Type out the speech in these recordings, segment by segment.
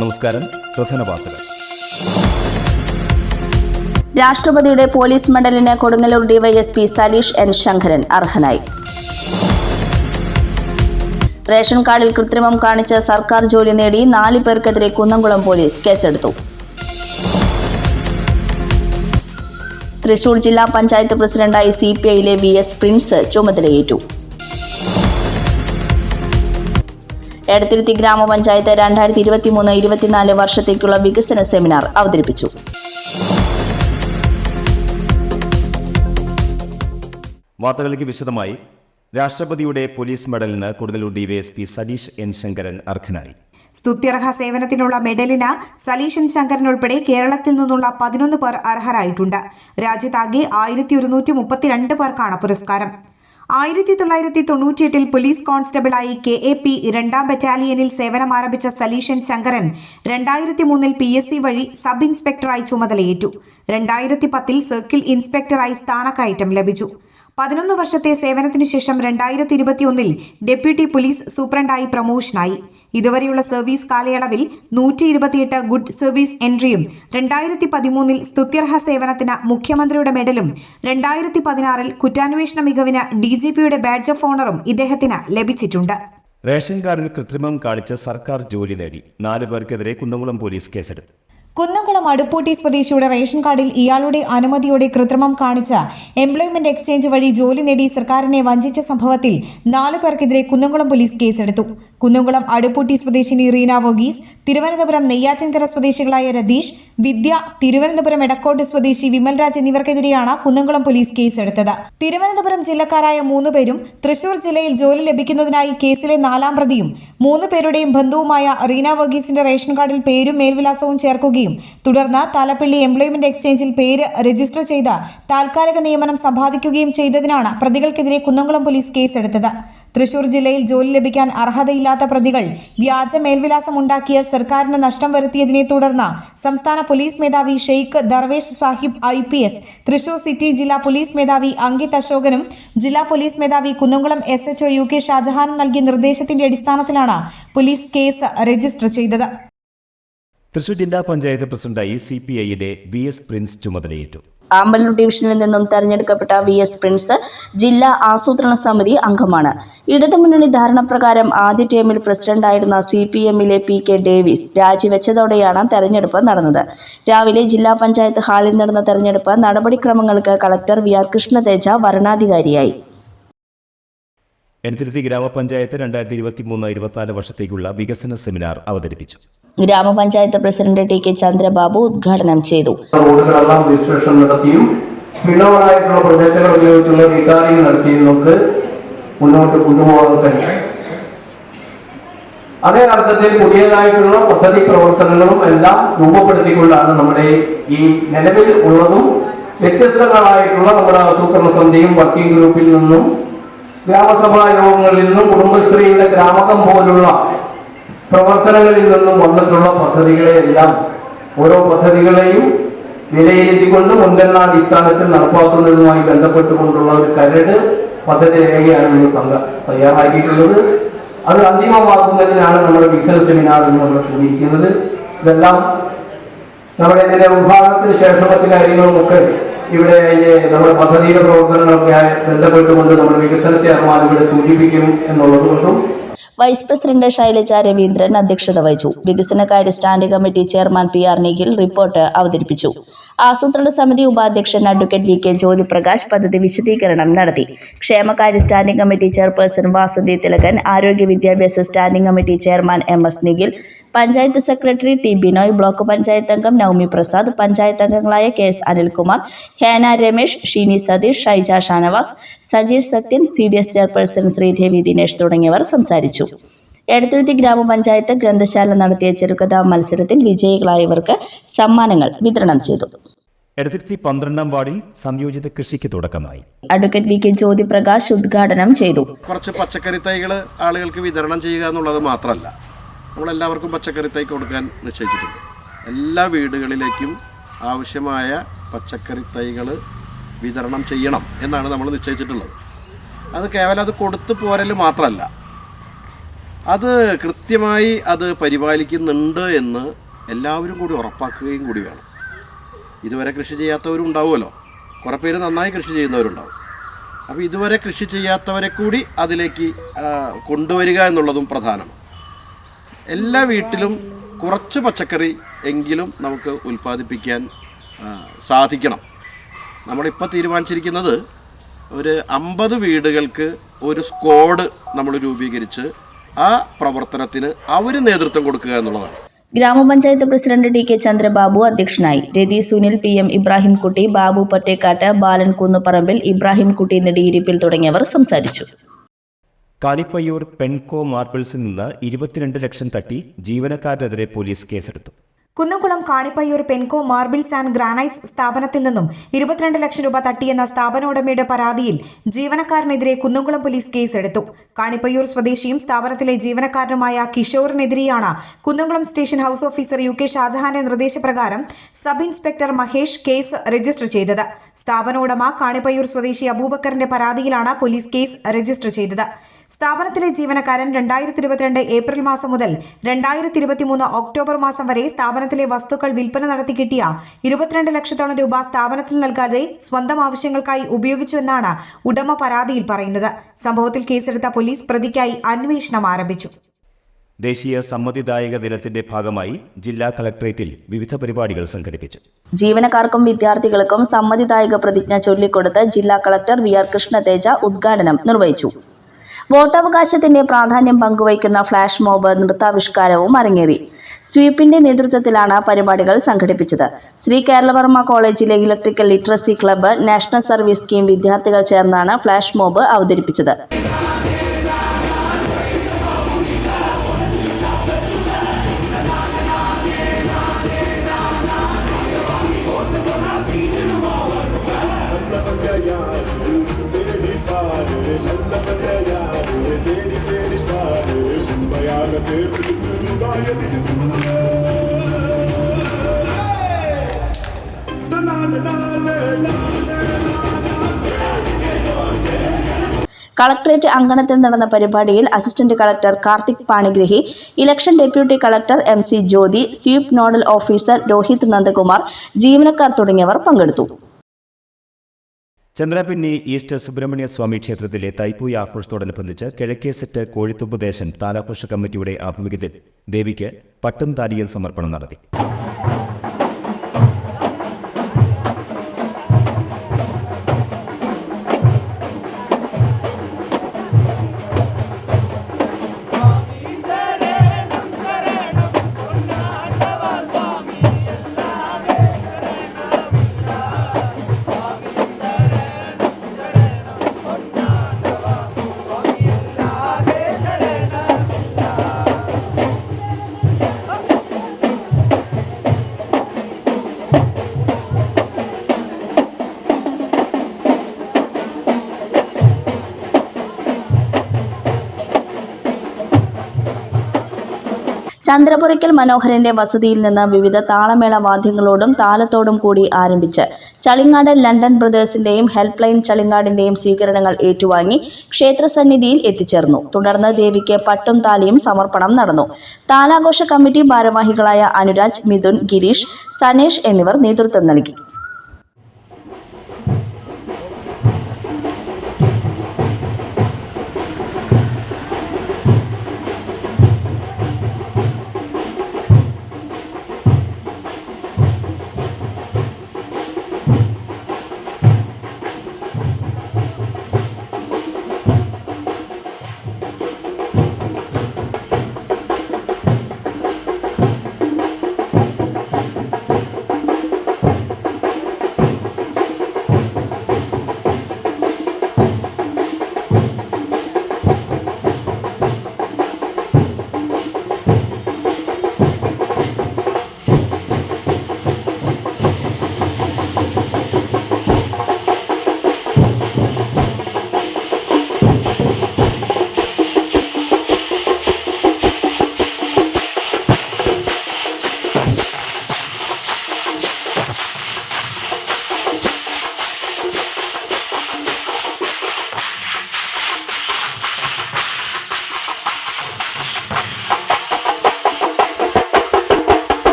നമസ്കാരം. പ്രധാന വാർത്തകൾ. രാഷ്ട്രപതിയുടെ പോലീസ് മെഡലിന് കൊടുങ്ങല്ലൂർ ഡിവൈഎസ്പി സലീഷ് എൻ ശങ്കരൻ അർഹനായി. റേഷൻ കാർഡിൽ കൃത്രിമം കാണിച്ച് സർക്കാർ ജോലി നേടി 4 പേർക്കെതിരെ കുന്നംകുളം പോലീസ് കേസെടുത്തു. തൃശൂർ ജില്ലാ പഞ്ചായത്ത് പ്രസിഡന്റായി CPIയിലെ VS പ്രിൻസ് ചുമതലയേറ്റു. എടത്തിരുത്തി ഗ്രാമപഞ്ചായത്ത് 2023-24 വർഷത്തേക്കുള്ള വികസന സെമിനാർ അവതരിപ്പിച്ചു. വാർത്തകളിലേക്ക് വിശദമായി. രാഷ്ട്രപതിയുടെ പോലീസ് മെഡലിന് കൊടുങ്ങല്ലൂർ ഡിവൈഎസ്പി സലീഷ് എൻ ശങ്കരൻ അർഹനായി. സ്തുത്യർഹ സേവനത്തിനുള്ള മെഡലിന് സലീഷ് എൻ ശങ്കരൻ ഉൾപ്പെടെ കേരളത്തിൽ നിന്നുള്ള 11 പേർ അർഹരായിട്ടുണ്ട്. രാജ്യത്താകെ 1132 പേർക്കാണ് പുരസ്കാരം. 1998 പോലീസ് കോൺസ്റ്റബിളായി KAP 2ാം ബറ്റാലിയനിൽ സേവനമാരംഭിച്ച സലീഷ് എൻ ശങ്കരൻ 2003 PSC വഴി സബ് ഇൻസ്പെക്ടറായി ചുമതലയേറ്റു. 2010 സർക്കിൾ ഇൻസ്പെക്ടറായി സ്ഥാനക്കയറ്റം ലഭിച്ചു. 11 വർഷത്തെ സേവനത്തിനു ശേഷം 2021 ഡെപ്യൂട്ടി പോലീസ് സൂപ്രണ്ടായി പ്രമോഷനായി. ഇതുവരെയുള്ള സർവീസ് കാലയളവിൽ 128 ഗുഡ് സർവീസ് എൻട്രിയും 2013 സ്തുത്യർഹ സേവനത്തിന് മുഖ്യമന്ത്രിയുടെ മെഡലും 2016 കുറ്റാന്വേഷണ മികവിന് DGPയുടെ ബാഡ്ജ് ഓഫ് ഓണറും ഇദ്ദേഹത്തിന് ലഭിച്ചിട്ടുണ്ട്. റേഷൻ കാർഡിൽ കൃത്രിമം കാണിച്ച് സർക്കാർ ജോലി നേടി 4 പേർക്കെതിരെ കുന്നംകുളം പോലീസ് കേസെടുത്തു. കുന്നംകുളം അടുപ്പൂട്ടി സ്വദേശിയുടെ റേഷൻ കാർഡിൽ ഇയാളുടെ അനുമതിയോടെ കൃത്രിമം കാണിച്ച് എംപ്ലോയ്മെന്റ് എക്സ്ചേഞ്ച് വഴി ജോലി നേടി സർക്കാരിനെ വഞ്ചിച്ച സംഭവത്തിൽ 4 പേർക്കെതിരെ കുന്നംകുളം പോലീസ് കേസെടുത്തു. കുന്നംകുളം അടുപ്പൂട്ടി സ്വദേശിനി റീന വർഗീസ്, തിരുവനന്തപുരം നെയ്യാറ്റിൻകര സ്വദേശികളായ രതീഷ്, വിദ്യ, തിരുവനന്തപുരം എടക്കോട് സ്വദേശി വിമൽരാജ് എന്നിവർക്കെതിരെയാണ് കുന്നംകുളം പോലീസ് കേസെടുത്തത്. തിരുവനന്തപുരം ജില്ലക്കാരായ 3 പേരും തൃശൂർ ജില്ലയിൽ ജോലി ലഭിക്കുന്നതിനായി കേസിലെ 4ാം പ്രതിയും 3 പേരുടെയും ബന്ധുവുമായ റീന വർഗീസിന്റെ റേഷൻ കാർഡിൽ പേരും മേൽവിലാസവും ചേർക്കുകയും തുടർന്ന് താലപ്പള്ളി എംപ്ലോയ്മെന്റ് എക്സ്ചേഞ്ചിൽ പേര് രജിസ്റ്റർ ചെയ്ത് താൽക്കാലിക നിയമനം സമ്പാദിക്കുകയും ചെയ്തതിനാണ് പ്രതികൾക്കെതിരെ കുന്നംകുളം പോലീസ് കേസെടുത്തത്. തൃശൂർ ജില്ലയിൽ ജോലി ലഭിക്കാൻ അർഹതയില്ലാത്ത പ്രതികൾ വ്യാജ മേൽവിലാസം ഉണ്ടാക്കിയ സർക്കാരിന് നഷ്ടം വരുത്തിയതിനെ തുടർന്ന് സംസ്ഥാന പോലീസ് മേധാവി ഷെയ്ഖ് ദർവേഷ് സാഹിബ് IPS, തൃശൂർ സിറ്റി ജില്ലാ പോലീസ് മേധാവി അങ്കിത് അശോകനും ജില്ലാ പോലീസ് മേധാവി കുന്നംകുളം SHO UK ഷാജഹാനും നൽകിയ നിർദ്ദേശത്തിന്റെ അടിസ്ഥാനത്തിലാണ് പോലീസ് കേസ് രജിസ്റ്റർ ചെയ്തത്. തൃശൂർ ജില്ലാ പഞ്ചായത്ത് പ്രസിഡന്റായി CPIയിലെ VS പ്രിൻസ് ചുമതലയേറ്റു. ആമ്പല്ലൂർ ഡിവിഷനിൽ നിന്നും തെരഞ്ഞെടുക്കപ്പെട്ട VS പ്രിൻസ് ജില്ലാ ആസൂത്രണ സമിതി അംഗമാണ്. ഇടതുമുന്നണി ധാരണപ്രകാരം ആദ്യ ടേമിൽ പ്രസിഡന്റായിരുന്ന CPMയിലെ PK ഡേവിസ് രാജിവെച്ചതോടെയാണ് തെരഞ്ഞെടുപ്പ് നടന്നത്. രാവിലെ ജില്ലാ പഞ്ചായത്ത് ഹാളിൽ നടന്ന തെരഞ്ഞെടുപ്പ് നടപടിക്രമങ്ങൾക്ക് കളക്ടർ VR കൃഷ്ണതേജ വരണാധികാരിയായി. എടത്തിരുത്തി ഗ്രാമപഞ്ചായത്ത് 2023-24 വർഷത്തേക്കുള്ള വികസന സെമിനാർ അവതരിപ്പിച്ചു. ഗ്രാമപഞ്ചായത്ത് പ്രസിഡന്റ് TK ചന്ദ്രബാബു ഉദ്ഘാടനം ചെയ്തു. റോഡുകളെല്ലാം രജിസ്ട്രേഷൻ നടത്തിയും ഫിനോളായിട്ടുള്ള പ്രൊജക്ടുകൾ ഉപയോഗിച്ചുള്ള റീകാറിംഗ് നടത്തിയും നമുക്ക് മുന്നോട്ട് കൊണ്ടുപോകാൻ കഴിയും. അതേ അർത്ഥത്തിൽ പുതിയതായിട്ടുള്ള പദ്ധതി പ്രവർത്തനങ്ങളും എല്ലാം രൂപപ്പെടുത്തിക്കൊണ്ടാണ് നമ്മുടെ ഈ നിലവിൽ ഉള്ളതും വ്യത്യസ്തങ്ങളായിട്ടുള്ള നമ്മുടെ ആസൂത്രണ സമിതിയും വർക്കിംഗ് ഗ്രൂപ്പിൽ നിന്നും ഗ്രാമസഭാ യോഗങ്ങളിൽ നിന്നും കുടുംബശ്രീയുടെ ഗ്രാമകം പോലുള്ള പ്രവർത്തനങ്ങളിൽ നിന്നും വന്നിട്ടുള്ള പദ്ധതികളെയെല്ലാം ഓരോ പദ്ധതികളെയും വിലയിരുത്തിക്കൊണ്ട് മുൻഗണനാടിസ്ഥാനത്തിൽ നടപ്പാക്കുന്നതുമായി ബന്ധപ്പെട്ടുകൊണ്ടുള്ള ഒരു കരട് പദ്ധതി രേഖയാണ് തയ്യാറാക്കിയിട്ടുള്ളത്. അത് അന്തിമമാക്കുന്നതിനാണ് നമ്മുടെ വികസന സെമിനാർ എന്ന് നമ്മൾ കൂടിയിരിക്കുന്നത്. ഇതെല്ലാം നമ്മുടെ ഇതിന്റെ വിഭാഗത്തിന് ശേഷമുള്ള കാര്യങ്ങളുമൊക്കെ ഇവിടെ നമ്മുടെ പദ്ധതിയുടെ പ്രവർത്തനങ്ങളൊക്കെ ബന്ധപ്പെട്ടുകൊണ്ട് നമ്മുടെ വികസന ചെയർമാൻ ഇവിടെ സൂചിപ്പിക്കും എന്നുള്ളത് കൊണ്ടും വൈസ് പ്രസിഡന്റ് ശൈലജ രവീന്ദ്രൻ അധ്യക്ഷത വഹിച്ചു. വികസനകാര്യ standing committee chairman PR Nikhil report അവതരിപ്പിച്ചു. ആസൂത്രണ സമിതി ഉപാധ്യക്ഷൻ അഡ്വക്കേറ്റ് VK ജ്യോതിപ്രകാശ് പദ്ധതി വിശദീകരണം നടത്തി. ക്ഷേമകാര്യ standing committee chairperson Vasanthi Thilakan, ആരോഗ്യ വിദ്യാഭ്യാസ standing committee chairman MS Nikhil, panchayat secretary T Binoy, block panchayat അംഗം നൌമി പ്രസാദ്, പഞ്ചായത്ത് അംഗങ്ങളായ KS Anilkumar, Hena Ramesh, Sheeni Satheesh, Shaija Shanavas, Sajeer Sathyan, CDS chairperson Sreedevi Dinesh തുടങ്ങിയവർ സംസാരിച്ചു. എടത്തുരുത്തി ഗ്രാമപഞ്ചായത്ത് ഗ്രന്ഥശാല നടത്തിയ ചെറുകഥാ മത്സരത്തിൽ വിജയികളായവർക്ക് സമ്മാനങ്ങൾ വിതരണം ചെയ്തു. എടത്തുരുത്തി 12ാം വാർഡിൽ സംയോജിത കൃഷിക്ക് തുടക്കമായി. അഡ്വക്കേറ്റ് VK ജ്യോതിപ്രകാശ് ഉദ്ഘാടനം ചെയ്തു. കുറച്ച് പച്ചക്കറി തൈകൾ ആളുകൾക്ക് വിതരണം ചെയ്യുക എന്നുള്ളത് മാത്രമല്ല, നമ്മളെല്ലാവർക്കും പച്ചക്കറി തൈ കൊടുക്കാൻ നിശ്ചയിച്ചിട്ടുണ്ട്. എല്ലാ വീടുകളിലേക്കും ആവശ്യമായ പച്ചക്കറി തൈകൾ വിതരണം ചെയ്യണം എന്നാണ് നമ്മൾ നിശ്ചയിച്ചിട്ടുള്ളത്. അത് കേവലം അത് കൊടുത്തു പോരൽ മാത്രമല്ല, അത് കൃത്യമായി അത് പരിപാലിക്കുന്നുണ്ട് എന്ന് എല്ലാവരും കൂടി ഉറപ്പാക്കുകയും കൂടി വേണം. ഇതുവരെ കൃഷി ചെയ്യാത്തവരും ഉണ്ടാവുമല്ലോ, കുറേ പേര് നന്നായി കൃഷി ചെയ്യുന്നവരുണ്ടാവും. അപ്പോൾ ഇതുവരെ കൃഷി ചെയ്യാത്തവരെ കൂടി അതിലേക്ക് കൊണ്ടുവരിക എന്നുള്ളതും പ്രധാനമാണ്. എല്ലാ വീട്ടിലും കുറച്ച് പച്ചക്കറി എങ്കിലും നമുക്ക് ഉൽപ്പാദിപ്പിക്കാൻ സാധിക്കണം. നമ്മളിപ്പോൾ തീരുമാനിച്ചിരിക്കുന്നത് ഒരു 50 വീടുകൾക്ക് ഒരു സ്ക്വാഡ് നമ്മൾ രൂപീകരിച്ച് ആ പ്രവർത്തനത്തിന് അവർ നേതൃത്വം കൊടുക്കുക എന്നുള്ളതാണ്. ഗ്രാമപഞ്ചായത്ത് പ്രസിഡന്റ് ടി.കെ. ചന്ദ്രബാബു അധ്യക്ഷനായി. രതി സുനിൽ, PM ഇബ്രാഹിംകുട്ടി, ബാബു പൊറ്റേക്കാട്ട്, ബാലൻ കുന്നുപറമ്പിൽ, ഇബ്രാഹിംകുട്ടി നെടിയിരിപ്പിൽ തുടങ്ങിയവർ സംസാരിച്ചു. കാണിപ്പയ്യൂർ പെൻകോ മാർബിൾസിൽ നിന്ന് 22 ലക്ഷം തട്ടി ജീവനക്കാരനെതിരെ പോലീസ് കേസെടുത്തു. Kunnamkulam Kanippayyur Penco marbles and granites സ്ഥാപനത്തിൽ നിന്നും 22 ലക്ഷം രൂപ തട്ടിയെന്ന സ്ഥാപന ഉടമയുടെ പരാതിയിൽ ജീവനക്കാരനെതിരെ കുന്നംകുളം പോലീസ് കേസെടുത്തു. കാണിപ്പയ്യൂർ സ്വദേശിയും സ്ഥാപനത്തിലെ ജീവനക്കാരനുമായ കിഷോറിനെതിരെയാണ് Kunnamkulam station house officer UK ഷാജഹാന്റെ നിർദ്ദേശപ്രകാരം sub inspector Mahesh case register ചെയ്തത്. സ്ഥാപന ഉടമ കാണിപ്പയ്യൂർ സ്വദേശി അബൂബക്കറിന്റെ പരാതിയിലാണ് പോലീസ് കേസ് രജിസ്റ്റർ ചെയ്തത്. സ്ഥാപനത്തിലെ ജീവനക്കാരൻ 2022 ഏപ്രിൽ മാസം മുതൽ 2023 ഒക്ടോബർ മാസം വരെ സ്ഥാപനത്തിലെ വസ്തുക്കൾ വിൽപ്പന നടത്തി കിട്ടിയ 22 ലക്ഷത്തോളം രൂപ സ്ഥാപനത്തിൽ നൽകാതെ സ്വന്തം ആവശ്യങ്ങൾക്കായി ഉപയോഗിച്ചുവെന്നാണ് ഉടമ പരാതിയിൽ പറയുന്നത്. സംഭവത്തിൽ കേസെടുത്ത പോലീസ് പ്രതിക്കായി അന്വേഷണം ആരംഭിച്ചു. ദേശീയ സമ്മതിദായക ദിനത്തിന്റെ ഭാഗമായി ജില്ലാ കളക്ടറേറ്റിൽ വിവിധ പരിപാടികൾ സംഘടിപ്പിച്ചു. ജീവനക്കാർക്കും വിദ്യാർത്ഥികൾക്കും സമ്മതിദായക പ്രതിജ്ഞ ചൊല്ലിക്കൊടുത്ത് ജില്ലാ കളക്ടർ VR കൃഷ്ണതേജ ഉദ്ഘാടനം നിർവഹിച്ചു. വോട്ടവകാശത്തിന്റെ പ്രാധാന്യം പങ്കുവയ്ക്കുന്ന ഫ്ലാഷ് മോബ് നൃത്താവിഷ്കാരവും അരങ്ങേറി. സ്വീപ്പിന്റെ നേതൃത്വത്തിലാണ് പരിപാടികൾ സംഘടിപ്പിച്ചത്. ശ്രീ കേരളവർമ്മ കോളേജിലെ electrical literacy club, national service scheme വിദ്യാർത്ഥികൾ ചേർന്നാണ് ഫ്ലാഷ് മോബ് അവതരിപ്പിച്ചത്. കളക്ടറേറ്റ് അങ്കണത്തിൽ നടന്ന പരിപാടിയിൽ assistant collector Karthik Panigrahi, election deputy collector MC Jyothi, SVEEP nodal officer Rohit Nandakumar, ജീവനക്കാർ തുടങ്ങിയവർ പങ്കെടുത്തു. ചന്ദ്രാപിന്നി ഈസ്റ്റ് സുബ്രഹ്മണ്യ സ്വാമി ക്ഷേത്രത്തിലെ തൈപ്പൂയ ആഘോഷത്തോടനുബന്ധിച്ച് കിഴക്കേസെറ്റ് കോഴിത്തുമ്പ് ദേശൻ താലാഘോഷ കമ്മിറ്റിയുടെ ആഭിമുഖ്യത്തിൽ ദേവിക്ക് പട്ടും താലിയും സമർപ്പണം നടത്തി. ചന്ദ്രപുരയ്ക്കൽ മനോഹരന്റെ വസതിയിൽ നിന്ന് വിവിധ താളമേള വാദ്യങ്ങളോടും താളത്തോടും കൂടി ആരംഭിച്ച് ചളിങ്ങാട് ലണ്ടൻ ബ്രദേഴ്സിന്റെയും ഹെൽപ്പ് ലൈൻ ചളിങ്ങാടിന്റെയും സ്വീകരണങ്ങൾ ഏറ്റുവാങ്ങി ക്ഷേത്രസന്നിധിയിൽ എത്തിച്ചേർന്നു. തുടർന്ന് ദേവിക്ക് പട്ടും താലിയും സമർപ്പണം നടന്നു. താലാഘോഷ കമ്മിറ്റി ഭാരവാഹികളായ അനുരാജ്, മിഥുൻ, ഗിരീഷ്, സനേഷ് എന്നിവർ നേതൃത്വം നൽകി.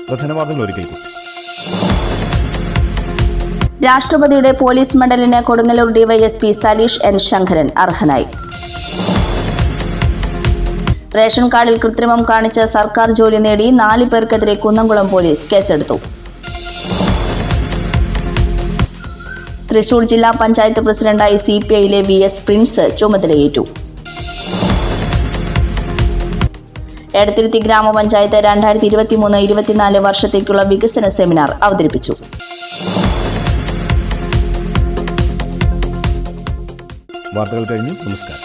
പ്രധാന വാർത്തകൾ ഒരിക്കൽ കൂടി. രാഷ്ട്രപതിയുടെ പോലീസ് മെഡലിന് കൊടുങ്ങല്ലൂർ ഡിവൈഎസ്പി സലീഷ് എൻ ശങ്കരൻ അർഹനായി. റേഷൻ കാർഡിൽ കൃത്രിമം കാണിച്ച് സർക്കാർ ജോലി നേടി 4 പേർക്കെതിരെ കുന്നംകുളം പോലീസ് കേസെടുത്തു. തൃശൂർ ജില്ലാ പഞ്ചായത്ത് പ്രസിഡന്റായി CPIയിലെ VS പ്രിൻസ് ചുമതലയേറ്റു. എടത്തിരുത്തി ഗ്രാമപഞ്ചായത്ത് 2023-24 വർഷത്തേക്കുള്ള വികസന സെമിനാർ അവതരിപ്പിച്ചു. വാർത്തകൾ കഴിഞ്ഞു. നമസ്കാരം.